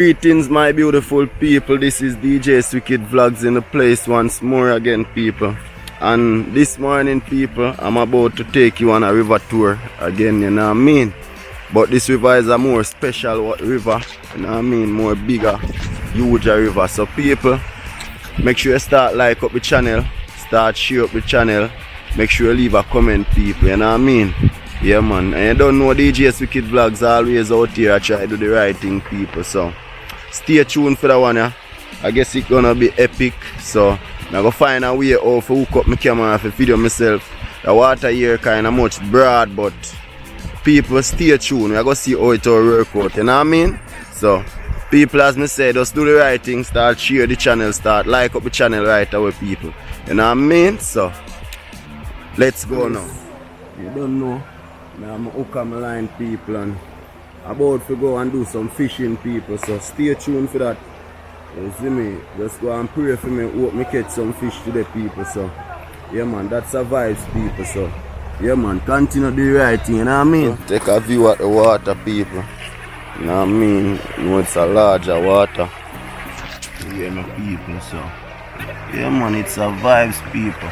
Greetings my beautiful people, this is DJ SWICKED Vlogs in the place once more again people. And this morning people, I'm about to take you on a river tour again, you know what I mean. But this river is a more special river, you know what I mean, more bigger, huger river. So people, make sure you start like up the channel, start share up the channel, make sure you leave a comment people, you know what I mean. Yeah man, and you don't know DJ SWICKED Vlogs always out here, I try to do the right thing people, so stay tuned for that one, yeah. I guess it's gonna be epic. So I'm gonna find a way how to hook up my camera for video myself. The water here kinda much broad, but people stay tuned. We're gonna see how it all work out, you know what I mean? So people, as me say, just do the right thing, start share the channel, start like up the channel right away people. You know what I mean? So let's go now. You don't know, I'm gonna hook up my line people and about to go and do some fishing people, so stay tuned for that. You see me, just go and pray for me, hope me catch some fish today people, so yeah man, that's a vibes people, so yeah man, continue do the right thing, you know what I mean? Take a view at the water people, you know what I mean, you know it's a larger water, yeah my people, so yeah man, it's a vibes people.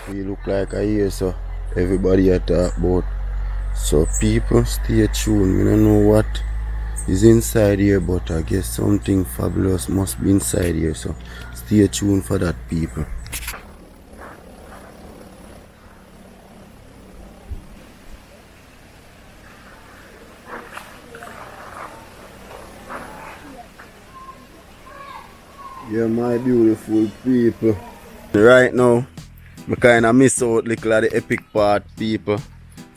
You look like I hear so everybody at talk about. So people stay tuned. We don't know what is inside here, but I guess something fabulous must be inside here, so stay tuned for that people. Yeah my beautiful people, right now I kinda miss out little of the epic part people.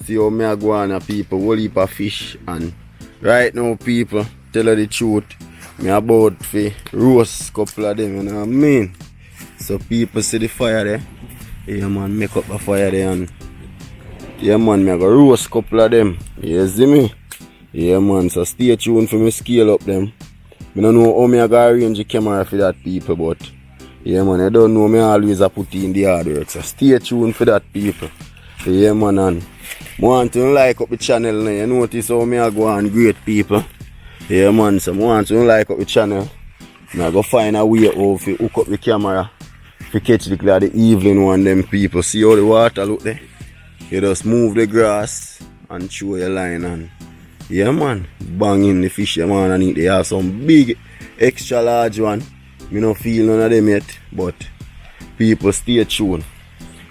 See how me a go on people, whole heap of fish, and right now people, tell you the truth, me about to roast couple of them, you know what I mean? So people see the fire there, yeah man, make up a fire there, and yeah man, me a go roast couple of them, you see me? Yeah man, so stay tuned for me scale up them. I don't know how me a go arrange the camera for that people, but yeah man, I don't know, me always a put in the hard work, so stay tuned for that people. So yeah man, and I want to like up the channel now, you notice how me a go on great people. Yeah man, so I want to like up the channel. I go find a way how to hook up the camera to catch the evening one them people. See how the water look there? You just move the grass and throw your line, and yeah man, bang in the fish man, and they have some big extra large one. Me no feel none of them yet, but people stay tuned.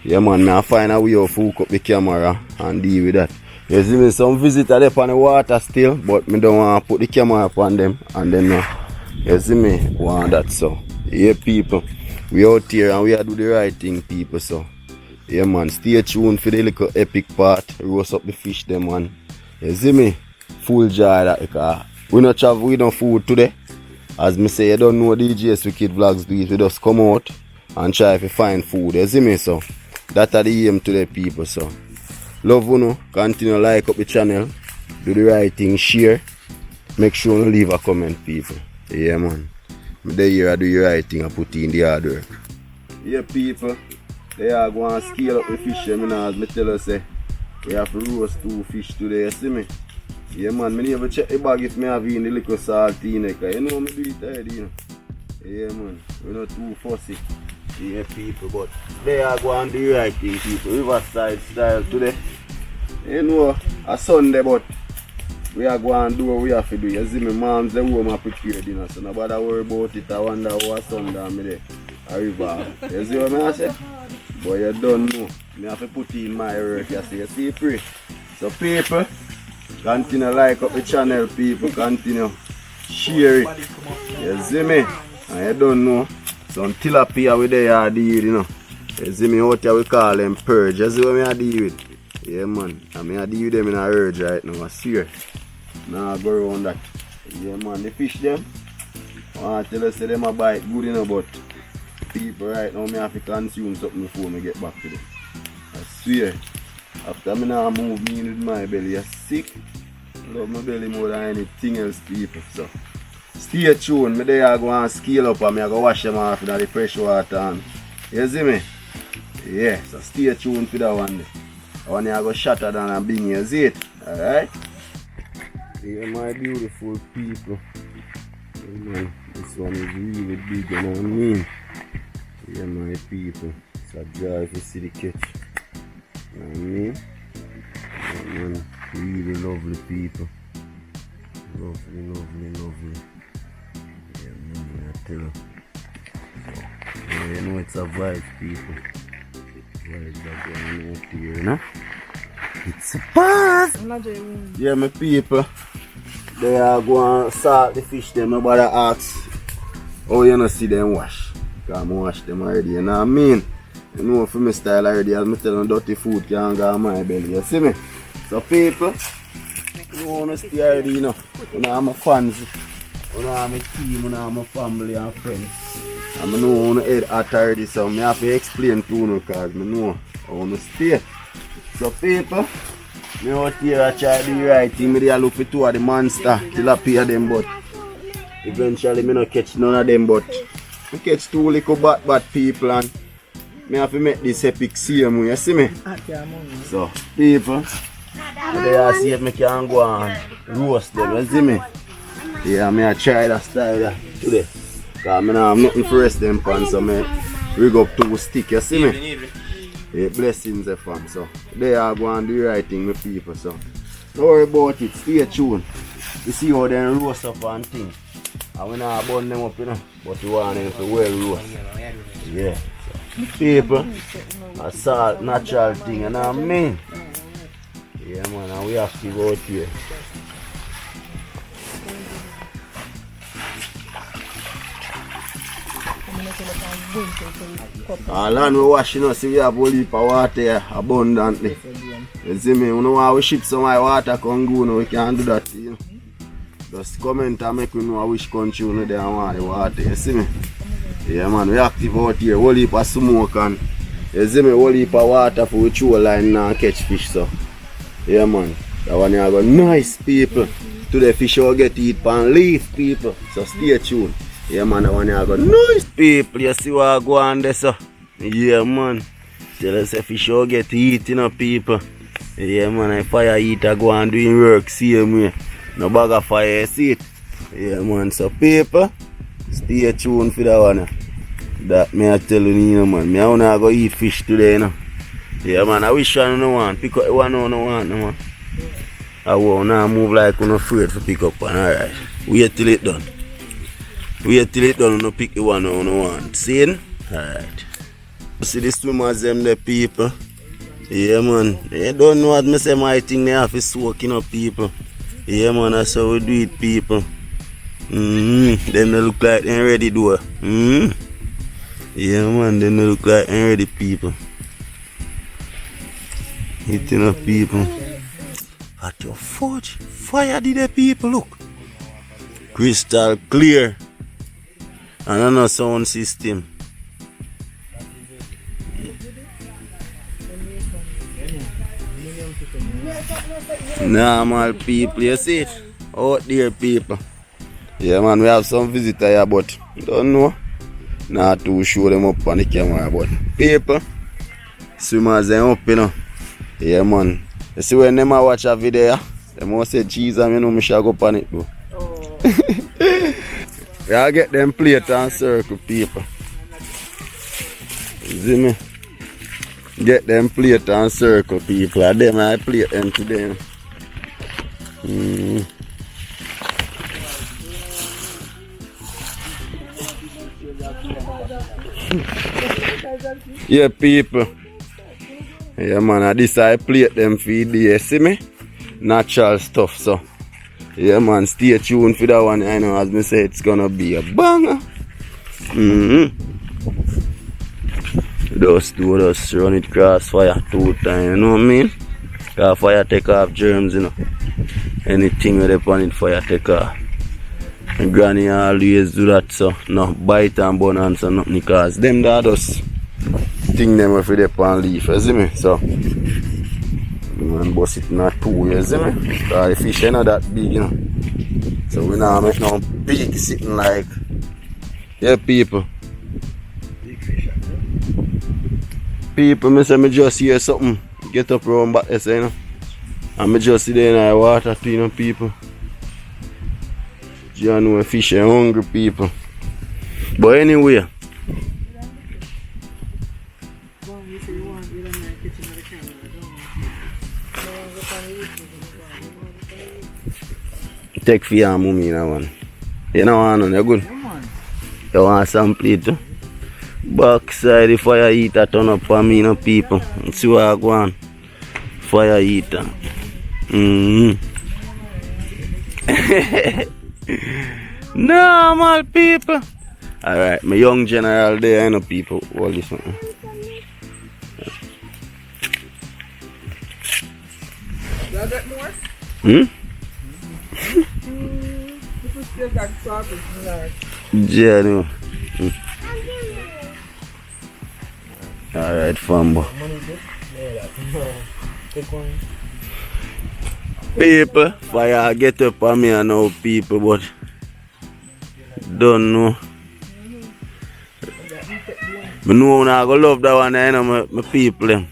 Yeah man, I find a way to hook up the camera and deal with that. You see me, some visitors there on the water still, but me don't want to put the camera upon them, and then you see me, want that. So yeah people, we out here and we are do the right thing people, so yeah man, stay tuned for the little epic part, roast up the fish them man. You see me, full joy that, because we not travel with no food today. As me say, you don't know DJ SWICKED Vlogs do it, we just come out and try to find food, you see me, so that's the aim today people, so love you know, continue like up the channel, do the right thing, share, make sure you leave a comment people, yeah man, me there here I do the right thing, I put in the hard work. Yeah people, they are going to scale up the fish, as me tell you say, we have to roast 2 fish today, you see me, Yeah man, me never check the bag if me have in the little salt in it, cause you know me do it already, you know. Yeah man, we're not too fussy. Yeah people, but they are going to do the right thing people. Riverside style today. You know, a Sunday but we are going to do what we have to do. You see my mom's the home I prepare dinner, so nobody worry about it. I wonder what Sunday I'm there. A river. You see what I say? But you don't know. I have to put in my work, you see pray. So people, continue like up the channel people, continue share it. You see me? And you don't know. Some tilapia with the yard deal, you know. You see me out here we call them purge. You see what I deal with? Yeah man. I mean I deal with them in a urge right now, I swear. Now I go around that. Yeah man, the fish them. I want to tell you say them a bite good enough, but people right now me have to consume something before I get back to them. I swear. After me now move me with my belly, I'm sick. I love my belly more than anything else people. So stay tuned, me there I go and scale up and I go wash them off in the fresh water and you see me? Yeah, so stay tuned for that one. That one I go shatter down and bring you, see it? Alright? Yeah my beautiful people. Yeah, man, this one is really big, you know what I mean? Yeah my people. It's a joy to see the catch. You know what I mean? Yeah, man, really lovely people. Lovely, lovely, lovely. Yeah, man, I tell you. Yeah, you know it's a vibe, people. Vibes are going out here, you know? It's a buzz! Yeah, my people. They are going to salt the fish, them. Nobody asks, oh, you don't see them wash. Because I wash them already, you know what I mean? You know, for my style already, as I tell them, dirty food can't go on my belly, you see me? So, people, you want to stay already, you know. You know, I'm a fans. You know, I'm a team, you know, I'm a family and friends. And I know I want to head out already, so I have to explain to you because I know I want to stay. So people, me out here I try to do the right thing. I look for two of the monster, tilapia them, but eventually I don't catch none of them, but I catch two little bad people and I have to make this epic same way, you see me? So people, I see if I can go and roast them, you see me? Yeah, I try that style today. Because I have nothing for rest them pan, so I rig up two stick, you see me? Yeah, blessings fam. So they are going to do the right thing with people, so don't worry about it, stay tuned. You see how they roast up and things. And we not burn them up, you know, but we want them to well roast. Yeah. So, people, a salt natural thing, you know what I mean? Yeah man, and we have to go out here. All land we wash, you know, see we have a whole heap of water here abundantly. You see me, you know how we ship some of water come go, no, we can't do that, you know. Just comment and make we know which country you know they want the water, you see me? Yeah man, we active out here, whole heap of smoke and you see me, whole heap of water for we throw line and catch fish, so. Yeah man, that one here go nice people. Today fish will get eat pan leaf people, so stay tuned. Yeah man, that one here go nice people, you see what I go on there so. Yeah man, tell us if fish will get eat, you know people. Yeah man, if fire eater go and doing work same way. No bag of fire, you see it? Yeah man, so people, stay tuned for that one. That me I tell you man, me I wanna go eat fish today, you know. Yeah man, I wish I don't want, pick up the one I don't want, no man. I won't now move like I'm afraid to pick up one, alright. Wait till it done. Wait till it done, no pick the one I don't want. See it? Alright. See the swimmers them the people. Yeah man, they don't know what me say my thing they have to soaking up people. Yeah man, that's how we do it people. Then they look like they ready do it. Yeah man, then they look like they ready people. Hitting up people. At your fudge, fire did the people look. Crystal clear. And another sound system. Normal people, you see it? Out there people. Yeah man, we have some visitor here but don't know. Not to show them up on the camera but people, swimmers them up you know. Yeah man. You see when them watch a video, Them all say cheese and you know me shall go on it though. Oh. Yeah, get them plate and circle people. See me? Get them plate and circle people. And them I plate them today. Yeah, people. Yeah, man, this I plate them feed there. See me? Natural stuff, so. Yeah, man, stay tuned for that one. I know, as me say, it's gonna be a banger. Just run it cross fire 2 times, you know what I mean? Cause fire take off germs, you know. Anything with upon it, fire take off. And granny always do that, so no bite and bonanza or nothing, cause them that just thing them if they pan leaf, you see me? So man bust it in a 2, you see me? Cause the fish ain't not that big, you know. So we now make no big sitting like, yeah, people. People, me say me just hear something get up round back there, you know. And me just sit there in the water too, you know, people. You know fish are hungry, people. But anyway. Take for your mommy in that one. You know what, you're good? You want some plate too? Backside the fire heater turn up for me, you know, people. See what I go on. Fire heater. Normal people. Alright, my young general there, you know, people. All this one. You get more? This is still got sausage in there. Yeah, no. Alright, fumble. People, fire get up on me and now people, but don't know. I know I go love that one, you know, my people.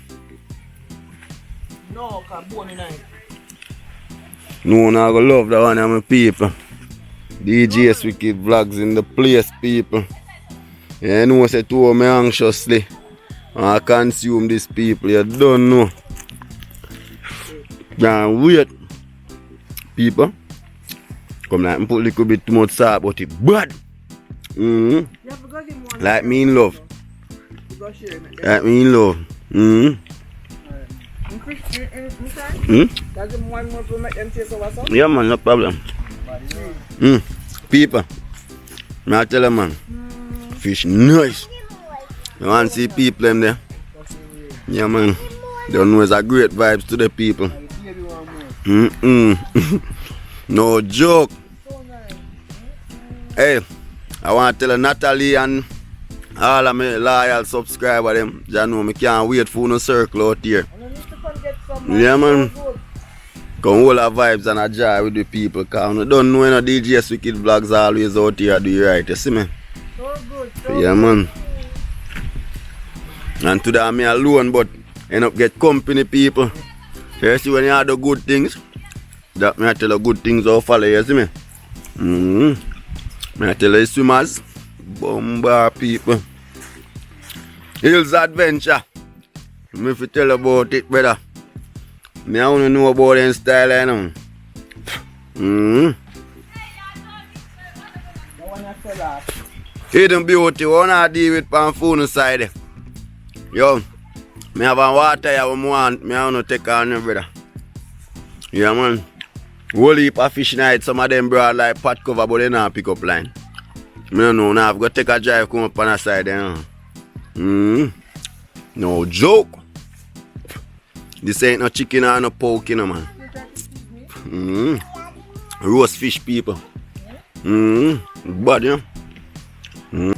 No, because bone in it. No, I go love that one, my people. DJ SWICKED vlogs in the place, people. Yeah, you know, I say to me anxiously. I consume these people, you don't know. Now wait, people. Come like and put a little bit too much salt, but it bad. Like me in love. Like me in love. Yeah, man, no problem. People, I tell you, man, fish nice. You want to see people in there? Yeah, man. Don't know it's a great vibes to the people. No joke. Hey, I want to tell Natalie and all of my loyal subscribers them, you know me can't wait for no circle out here. Yeah, man. Come all our vibes and a joy with the people. Cause I don't know any DJ SWICKED vlogs always out here do you right, you see me? So good. Yeah, man. And today I'm alone, but end up get company people. So you see when you have the good things, that me I tell you good things will follow, you see me? Me I tell you swimmers, bomber people. Hills Adventure. Me if you tell about it, brother. Me I want to know about them style, you know. Hidden beauty, what I deal with on phone side. Yo, me have a water here I want, me I want to take on you, brother. Yeah, man. Whole heap of fish night, some of them broad like pot cover, but they not pick up line. Me don't know, now I've got to take a drive, come up on the side, you know. No joke. This ain't no chicken or no pork, you know, man. Roast fish, people. Bad, you know.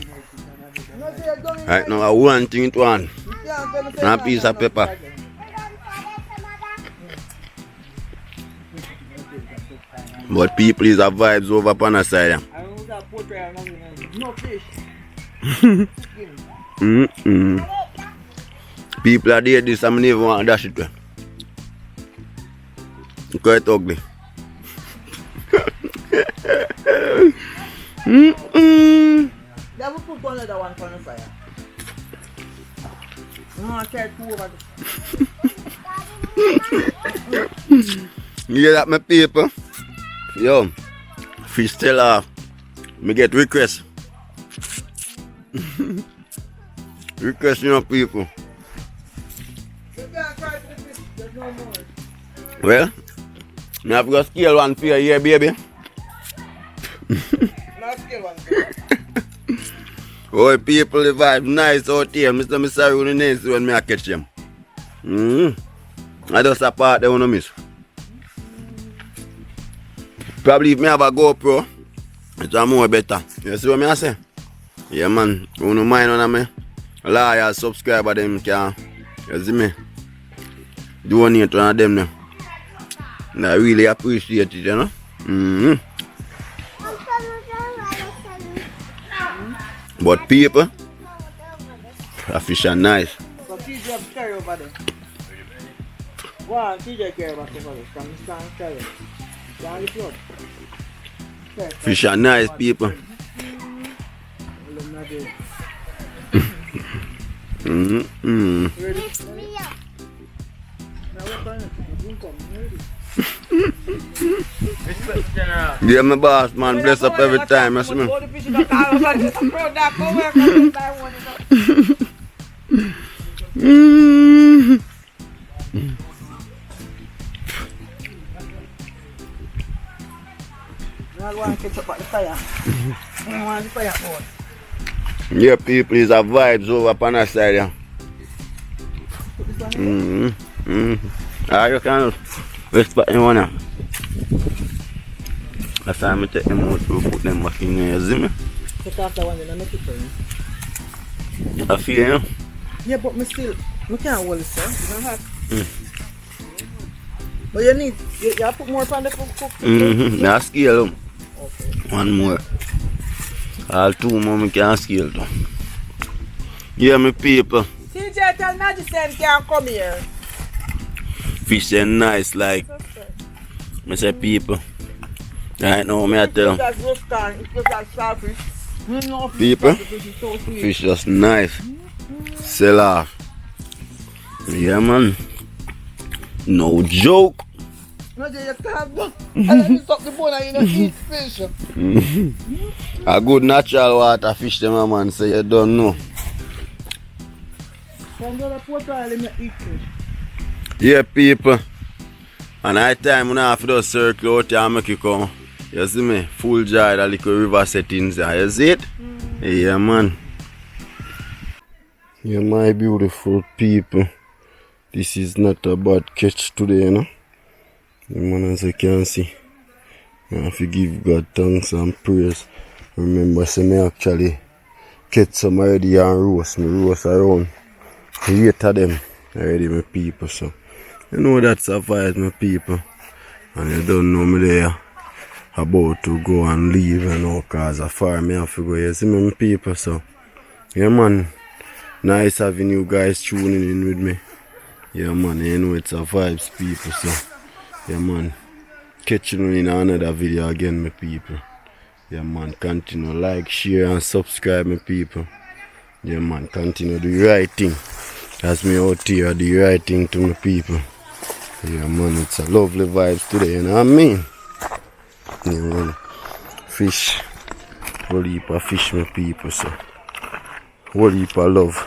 Right now, I one thing to one. And a piece of pepper. But people is a vibes over on the side. No fish. People are there, this I never want to dash it. Quite ugly. Then we put another one on the fire. No, I carry two over there. You hear that, my people? Yo, fish still off. Me get request. Request, you know, people. You can't try for the fish, there's no more. Well, I have to scale one for you here, baby. Not scale one for you. Oh, people, the vibe nice out here. Mr. Mr. Rooney names when me catch them. I just a part they wanna miss. Probably if me have a GoPro, it's a more better. You see what I say? Yeah, man. You don't mind on me? Loyal subscriber them can. You see me? Donate one of them now. And I really appreciate it, you know? But people, the fish are nice. So TJ carry over there. One, TJ carry over there. Come stand carry. Down the floor. Fish are nice, people. Yeah, my boss, man, bless up every time, you see me? Yeah, people, it's a vibes over on that side, yeah. You can respect him, one. That's why I take them out to put them back in there, you see me? Take off the one and make it for you. I feel, you know? Yeah, but me still, I can't hold it, sir. You don't have. But you need, you have to put more on the cook. Now scale them. Okay. One more. All two more we can scale them. Yeah, my people. TJ, tell Madison can't come here. Fish are nice, like. I say people. Right now, I tell them. People, fish just nice. Sell off. Yeah, man. No joke. A good natural water fish, them, man, so you don't know. Yeah, people. And night time, I have to circle out here and make it come. You see me? Full jar, the little river settings there. You see it? Yeah, man. Yeah, my beautiful people. This is not a bad catch today, you know. Yeah, man, as you can see. I have to give God thanks and praise. Remember, say me actually catch some already and roast. Me roast around 8 of them already, my people. So, you know that survives, my people. And you don't know me there about to go and leave, you know, cause I far me have to go. You see me, my people. So, yeah, man. Nice having you guys tuning in with me. Yeah, man, you know it's a vibes, people. So, yeah, man. Catching you in another video again, my people. Yeah, man, continue like, share and subscribe, my people. Yeah, man, continue do the right thing. As me out here, do the right thing to my people. Yeah, man, it's a lovely vibes today, you know what I mean? Yeah, man. Fish. Whole heap of fish, my people, so. Whole heap of love.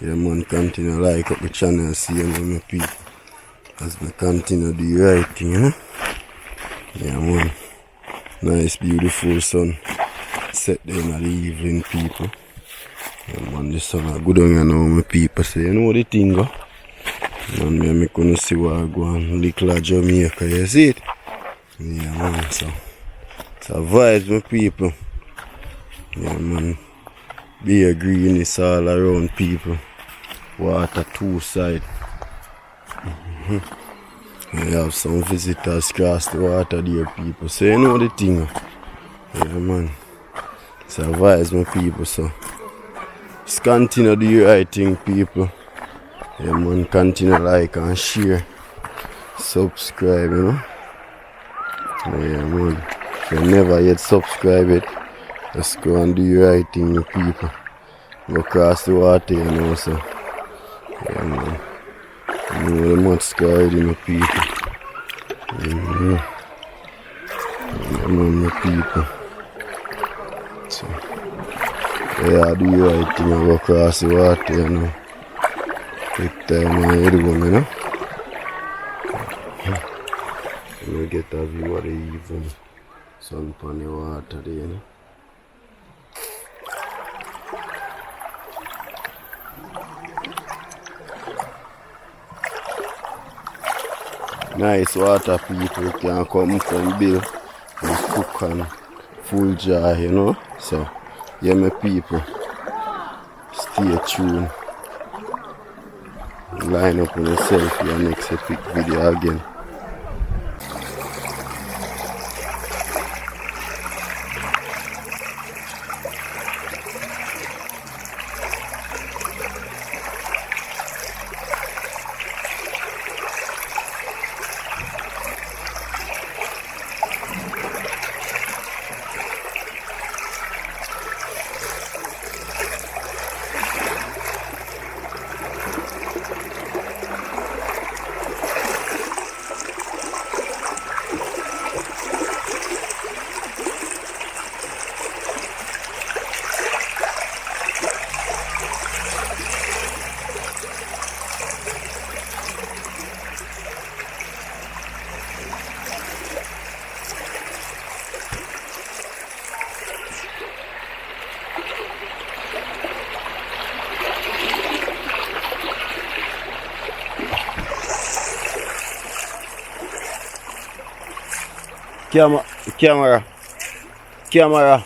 Yeah, man, continue like up the channel, see you, my people. As me continue do the right thing, you know? Yeah, man. Nice, beautiful sun. Set there in the evening, people. Yeah, man, the sun is good on you now, my people. So, you know the thing, go? Man, me gonna see what I go on. Little Jamaica, you see it? Yeah, man, so. It's a vibes, my people. Yeah, man. Be green is all around, people. Water two side. We have some visitors cross the water there, people. So you know the thing. Yeah, man. It's a vibes, my people. So just continue do your right thing, people. Yeah, man. Continue like and share. Subscribe, you know. Yeah, man. If you never yet subscribe it, let's go and do the right thing, you people. Go across the water, you know, so. Yeah, man. You know the mud scar already, my people. Yeah, man, my people. So, yeah, do the right thing and go across the water, you know. Take time and everyone, you know. You get a view of the evening sun upon the water there, you know. Nice water, people can come from Bill and cook and full jar, you know. So, yeah, my people, stay tuned. Line up on yourself for your next epic video again. Camera.